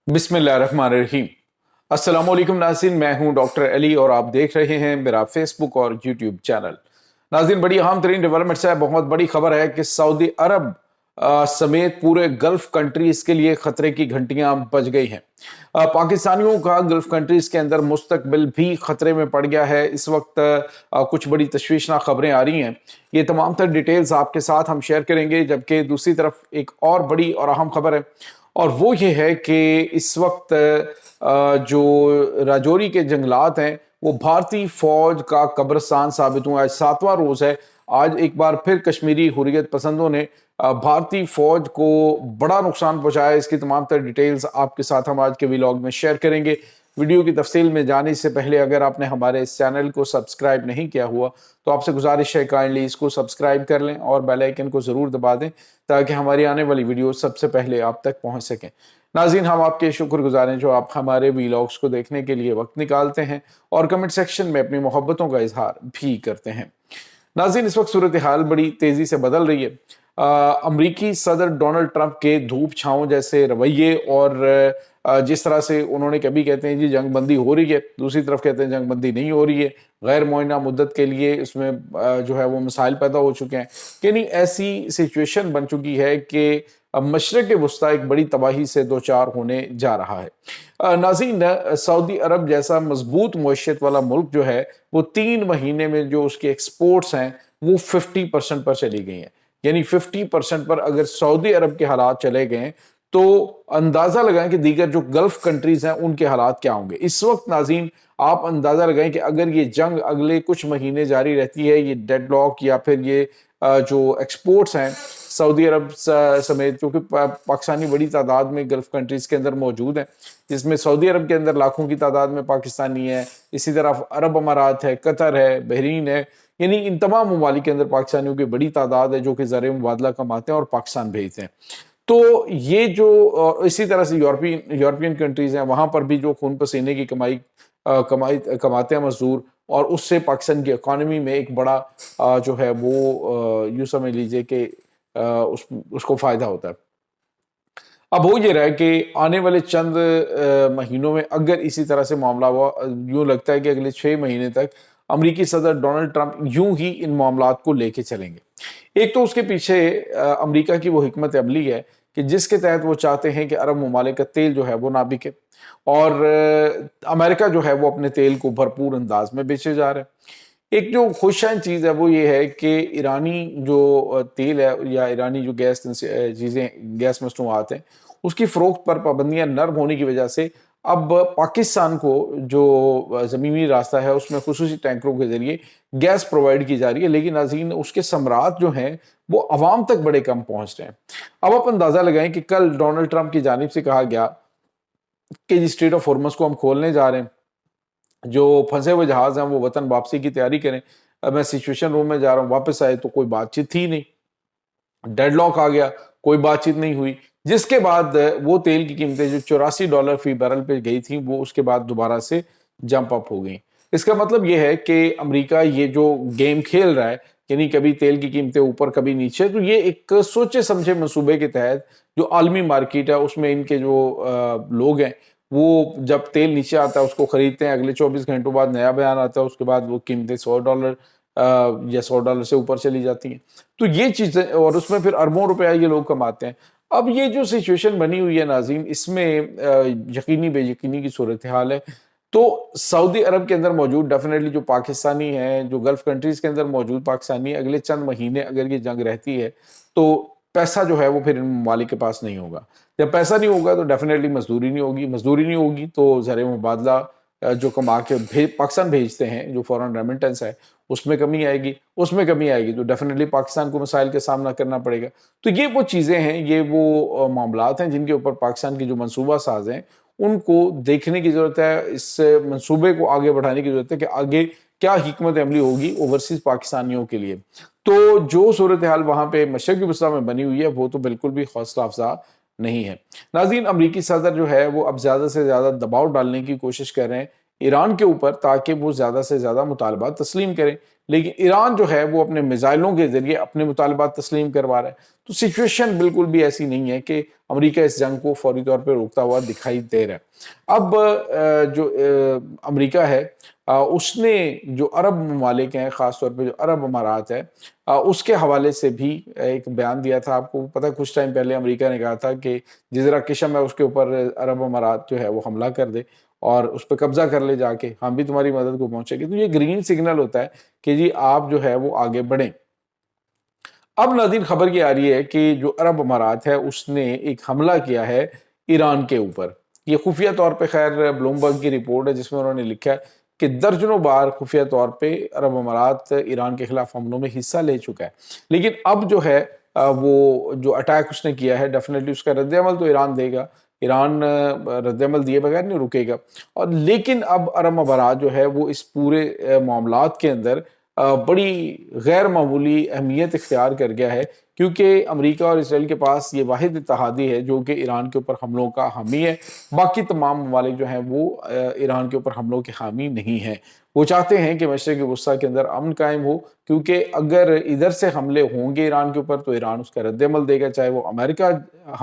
बिस्मिल्लाहिर्रहमानिर्रहीम। अस्सलाम वालेकुम नाज़रीन, मैं हूं डॉक्टर अली और आप देख रहे हैं मेरा फेसबुक और यूट्यूब चैनल। नाज़रीन, बड़ी अहम तरीन डेवलपमेंट्स है। बहुत बड़ी खबर है कि सऊदी अरब समेत पूरे गल्फ कंट्रीज के लिए खतरे की घंटियां बज गई हैं। पाकिस्तानियों का गल्फ कंट्रीज के अंदर मुस्तकबिल भी खतरे में पड़ गया है। इस वक्त कुछ बड़ी तशवीशनाक खबरें आ रही हैं। ये तमाम तर डिटेल्स आपके साथ हम शेयर करेंगे, जबकि दूसरी तरफ एक और बड़ी और अहम खबर है, और वो ये है कि इस वक्त जो राजौरी के जंगलात हैं वो भारतीय फौज का कब्रिस्तान साबित हुआ। आज 7वां रोज है। आज एक बार फिर कश्मीरी हुर्रियत पसंदों ने भारतीय फौज को बड़ा नुकसान पहुंचाया। इसकी तमाम तर डिटेल्स आपके साथ हम आज के व्लॉग में शेयर करेंगे। वीडियो की तफसील में जाने से पहले अगर आपने हमारे इस चैनल को सब्सक्राइब नहीं किया हुआ तो आपसे गुजारिश है काइंडली इसको सब्सक्राइब कर लें और बेल आइकन को ज़रूर दबा दें ताकि हमारी आने वाली वीडियो सबसे पहले आप तक पहुंच सकें। नाज़रीन, हम आपके शुक्रगुजार हैं जो आप हमारे व्लॉग्स को देखने के लिए वक्त निकालते हैं और कमेंट सेक्शन में अपनी मोहब्बतों का इजहार भी करते हैं। नाज़रीन, इस वक्त सूरत हाल बड़ी तेज़ी से बदल रही है। अमरीकी सदर डोनाल्ड ट्रंप के धूप छाँव जैसे रवैये और जिस तरह से उन्होंने कभी कहते हैं जी जंग बंदी हो रही है, दूसरी तरफ कहते हैं जंग बंदी नहीं हो रही है, गैर मुअय्यना मुद्दत के लिए उसमें जो है वो मसाइल पैदा हो चुके हैं कि नहीं, ऐसी सिचुएशन बन चुकी है कि मशरक़ वस्ता एक बड़ी तबाही से दो चार होने जा रहा है। नाज़रीन, सऊदी अरब जैसा मजबूत मईशत वाला मुल्क जो है वो 3 महीने में जो उसके एक्सपोर्ट्स हैं वो 50% पर चली गई हैं। यानी 50% पर अगर सऊदी अरब के हालात चले गए तो अंदाजा लगाएं कि दीगर जो गल्फ कंट्रीज हैं उनके हालात क्या होंगे। इस वक्त नाज़रीन आप अंदाजा लगाएं कि अगर ये जंग अगले कुछ महीने जारी रहती है, ये डेडलॉक या फिर ये जो एक्सपोर्ट्स हैं सऊदी अरब समेत, क्योंकि पाकिस्तानी बड़ी तादाद में गल्फ कंट्रीज के अंदर मौजूद हैं, जिसमें सऊदी अरब के अंदर लाखों की तादाद में पाकिस्तानी है, इसी तरह अरब अमारात है, कतर है, बहरीन है, यानी इन तमाम ममालिक के अंदर पाकिस्तानियों की बड़ी तादाद है जो कि ज़र मुबादला कमाते हैं और पाकिस्तान भेजते हैं। तो ये जो इसी तरह से यूरोपियन कंट्रीज हैं, वहां पर भी जो खून पसीने की कमाते हैं मजदूर, और उससे पाकिस्तान की इकॉनमी में एक बड़ा जो है वो यूँ समझ लीजिए कि उसको फायदा होता है। अब हो ये रहा है कि आने वाले चंद महीनों में अगर इसी तरह से मामला हुआ, यूँ लगता है कि अगले 6 महीने तक अमरीकी सदर डोनाल्ड ट्रंप यूं ही इन मामलात को लेके चलेंगे। एक तो उसके पीछे अमरीका की वो हिकमत अमली है कि जिसके तहत वो चाहते हैं कि अरब ममालिक का तेल जो है वो ना बिके, और अमेरिका जो है वो अपने तेल को भरपूर अंदाज में बेचे जा रहे हैं। एक जो खुशहाल चीज़ है वो ये है कि ईरानी जो तेल है या ईरानी जो गैस चीज़ें, गैस मसनूआत हैं, उसकी फ़रोख्त पर पाबंदियां नरम होने की वजह से अब पाकिस्तान को जो ज़मीनी रास्ता है उसमें खुसूसी टैंकरों के ज़रिए गैस प्रोवाइड की जा रही है, लेकिन नाज़रीन उसके समरात जो हैं वो अवाम तक बड़े कम पहुँच रहे हैं। अब आप अंदाज़ा लगाएं कि कल डोनाल्ड ट्रंप की जानिब से कहा गया कि जी स्ट्रेट ऑफ हॉर्मज़ को हम खोलने जा रहे हैं, जो फंसे हुए जहाज हैं वो वतन वापसी की तैयारी करें। अब मैं सिचुएशन रूम में जा रहा हूँ, वापस आए तो कोई बातचीत थी नहीं, डेडलॉक आ गया, कोई बातचीत नहीं हुई, जिसके बाद वो तेल की कीमतें जो $84 फी बैरल पे गई थी वो उसके बाद दोबारा से जंप अप हो गई। इसका मतलब ये है कि अमेरिका ये जो गेम खेल रहा है, यानी कभी तेल की कीमतें ऊपर कभी नीचे, तो ये एक सोचे समझे मंसूबे के तहत जो आलमी मार्केट है उसमें इनके जो लोग हैं वो जब तेल नीचे आता है उसको खरीदते हैं, अगले 24 घंटों बाद नया बयान आता है, उसके बाद वो कीमतें $100 या $100 से ऊपर चली जाती हैं। तो ये चीज़ें, और उसमें फिर अरबों रुपया ये लोग कमाते हैं। अब ये जो सिचुएशन बनी हुई है नाज़रीन, इसमें यकीनी बेयकीनी की सूरत हाल है। तो सऊदी अरब के अंदर मौजूद डेफिनेटली जो पाकिस्तानी हैं, जो गल्फ कंट्रीज़ के अंदर मौजूद पाकिस्तानी है, अगले चंद महीने अगर ये जंग रहती है तो पैसा जो है वो फिर इन ममालिक के पास नहीं होगा। जब पैसा नहीं होगा तो डेफिनेटली मजदूरी नहीं होगी, मजदूरी नहीं होगी तो ज़र मुबादला जो कमा के पाकिस्तान भेजते हैं, जो फॉरेन रेमिटेंस है उसमें कमी आएगी, उसमें कमी आएगी तो डेफिनेटली पाकिस्तान को मसाइल का सामना करना पड़ेगा। तो ये वो चीज़ें हैं, ये वो मामलात हैं जिनके ऊपर पाकिस्तान की जो मनसूबा साज हैं उनको देखने की ज़रूरत है, इस मनसूबे को आगे बढ़ाने की ज़रूरत है कि आगे क्या हिकमत अमली होगी ओवरसीज़ पाकिस्तानियों के लिए। तो जो सूरत हाल वहाँ पे मशरक़ी वस्ता में बनी हुई है वो तो बिल्कुल भी हौसला अफजा नहीं है। नाज़रीन, अमरीकी सदर जो है वो अब ज़्यादा से ज़्यादा दबाव डालने की कोशिश कर रहे हैं ایران کے اوپر تاکہ وہ زیادہ سے زیادہ مطالبات تسلیم کریں، لیکن ایران جو ہے وہ اپنے میزائلوں کے ذریعے اپنے مطالبات تسلیم کروا رہا ہے۔ تو سچویشن بالکل بھی ایسی نہیں ہے کہ امریکہ اس جنگ کو فوری طور پہ روکتا ہوا دکھائی دے رہا ہے۔ اب جو امریکہ ہے اس نے جو عرب ممالک ہیں، خاص طور پہ جو عرب امارات ہے، اس کے حوالے سے بھی ایک بیان دیا تھا۔ آپ کو پتہ کچھ ٹائم پہلے امریکہ نے کہا تھا کہ جزیرہ قشم ہے اس کے اوپر عرب امارات جو ہے وہ حملہ کر دے اور اس پہ قبضہ کر لے، جا کے ہم بھی تمہاری مدد کو پہنچے گے۔ تو یہ گرین سگنل ہوتا ہے کہ جی آپ جو ہے وہ آگے بڑھیں۔ اب ناظرین خبر یہ آ رہی ہے کہ جو عرب امارات ہے اس نے ایک حملہ کیا ہے ایران کے اوپر۔ یہ خفیہ طور پہ خیر بلومبرگ کی رپورٹ ہے جس میں انہوں نے لکھا ہے کہ درجنوں بار خفیہ طور پہ عرب امارات ایران کے خلاف حملوں میں حصہ لے چکا ہے، لیکن اب جو ہے وہ جو اٹیک اس نے کیا ہے ڈیفینیٹلی اس کا رد عمل تو ایران دے گا، ایران رد عمل دیے بغیر نہیں رکے گا۔ اور لیکن اب عرب امارات جو ہے وہ اس پورے معاملات کے اندر بڑی غیر معمولی اہمیت اختیار کر گیا ہے، کیونکہ امریکہ اور اسرائیل کے پاس یہ واحد اتحادی ہے جو کہ ایران کے اوپر حملوں کا حامی ہے۔ باقی تمام ممالک جو ہیں وہ ایران کے اوپر حملوں کے حامی نہیں ہیں۔ وہ چاہتے ہیں کہ مشرق وسطیٰ کے اندر امن قائم ہو، کیونکہ اگر ادھر سے حملے ہوں گے ایران کے اوپر تو ایران اس کا رد عمل دے گا، چاہے وہ امریکہ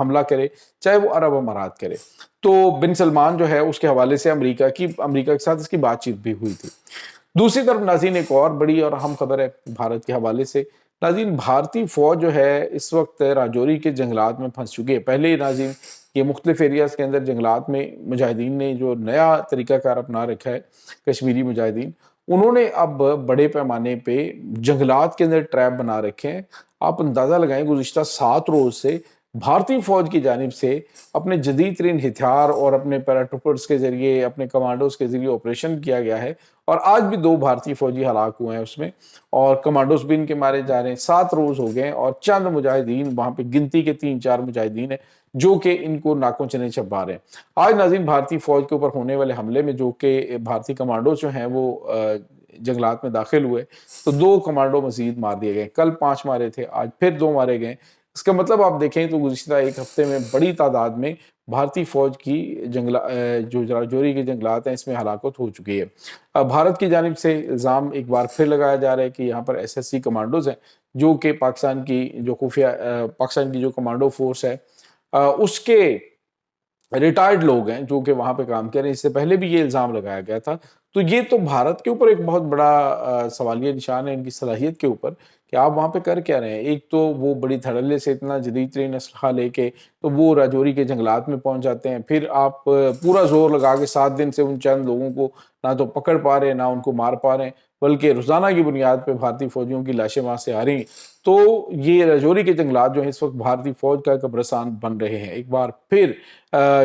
حملہ کرے چاہے وہ عرب امارات کرے۔ تو بن سلمان جو ہے اس کے حوالے سے امریکہ کے ساتھ اس کی بات چیت بھی ہوئی تھی۔ دوسری طرف ناظرین ایک اور بڑی اور اہم خبر ہے بھارت کے حوالے سے۔ ناظرین بھارتی فوج جو ہے اس وقت راجوری کے جنگلات میں پھنس چکی ہے۔ پہلے ناظرین یہ مختلف ایریاز کے اندر جنگلات میں مجاہدین نے جو نیا طریقہ کار اپنا رکھا ہے، کشمیری مجاہدین، انہوں نے اب بڑے پیمانے پہ جنگلات کے اندر ٹریپ بنا رکھے ہیں۔ آپ اندازہ لگائیں گزشتہ 7 روز سے بھارتی فوج کی جانب سے اپنے جدید ترین ہتھیار اور اپنے پیراٹروپرز کے ذریعے، اپنے کمانڈوز کے ذریعے آپریشن کیا گیا ہے، اور آج بھی 2 بھارتی فوجی ہلاک ہوئے ہیں اس میں، اور کمانڈوز بھی ان کے مارے جا رہے ہیں۔ 7 روز ہو گئے اور چند مجاہدین وہاں پہ گنتی کے 3-4 مجاہدین ہیں جو کہ ان کو ناکوں چنے چبا رہے ہیں۔ آج ناظرین بھارتی فوج کے اوپر ہونے والے حملے میں جو کہ بھارتی کمانڈوز جو ہیں وہ جنگلات میں داخل ہوئے تو 2 کمانڈو مزید مار دیے گئے۔ کل 5 مارے تھے، آج پھر 2 مارے گئے۔ اس کا مطلب آپ دیکھیں تو گزشتہ 1 ہفتے میں بڑی تعداد میں بھارتی فوج کی جو راجوری کے جنگلات ہیں اس میں ہلاکت ہو چکی ہے۔ بھارت کی جانب سے الزام ایک بار پھر لگایا جا رہا ہے کہ یہاں پر SSC کمانڈوز ہیں جو کہ پاکستان کی جو کمانڈو فورس ہے اس کے ریٹائرڈ لوگ ہیں جو کہ وہاں پہ کام کر رہے ہیں۔ اس سے پہلے بھی یہ الزام لگایا گیا تھا۔ تو یہ تو بھارت کے اوپر ایک بہت بڑا سوالیہ نشان ہے ان کی صلاحیت کے اوپر کہ آپ وہاں پہ کر کیا رہے ہیں۔ ایک تو وہ بڑی دھڑلے سے اتنا جدید ترین اسلحہ لے کے تو وہ راجوری کے جنگلات میں پہنچ جاتے ہیں، پھر آپ پورا زور لگا کے 7 دن سے ان چند لوگوں کو نہ تو پکڑ پا رہے ہیں نہ ان کو مار پا رہے ہیں، بلکہ روزانہ کی بنیاد پہ بھارتی فوجیوں کی لاشیں وہاں سے آ رہی ہیں۔ تو یہ راجوری کے جنگلات جو ہیں اس وقت بھارتی فوج کا قبرستان بن رہے ہیں۔ ایک بار پھر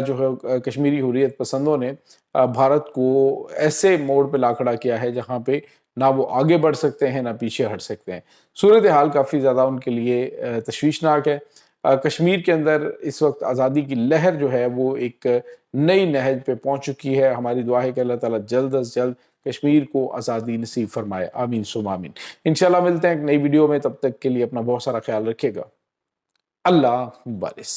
جو ہے کشمیری حریت پسندوں نے بھارت کو ایسے موڑ پہ لا کھڑا کیا ہے جہاں پہ نہ وہ آگے بڑھ سکتے ہیں نہ پیچھے ہٹ سکتے ہیں۔ صورتحال کافی زیادہ ان کے لیے تشویشناک ہے۔ کشمیر کے اندر اس وقت آزادی کی لہر جو ہے وہ ایک نئی نہج پہ پہنچ چکی ہے۔ ہماری دعا ہے کہ اللہ تعالیٰ جلد از جلد کشمیر کو آزادی نصیب فرمائے، آمین ثم آمین۔ انشاءاللہ ملتے ہیں ایک نئی ویڈیو میں، تب تک کے لیے اپنا بہت سارا خیال رکھیے گا۔ اللہ بارس۔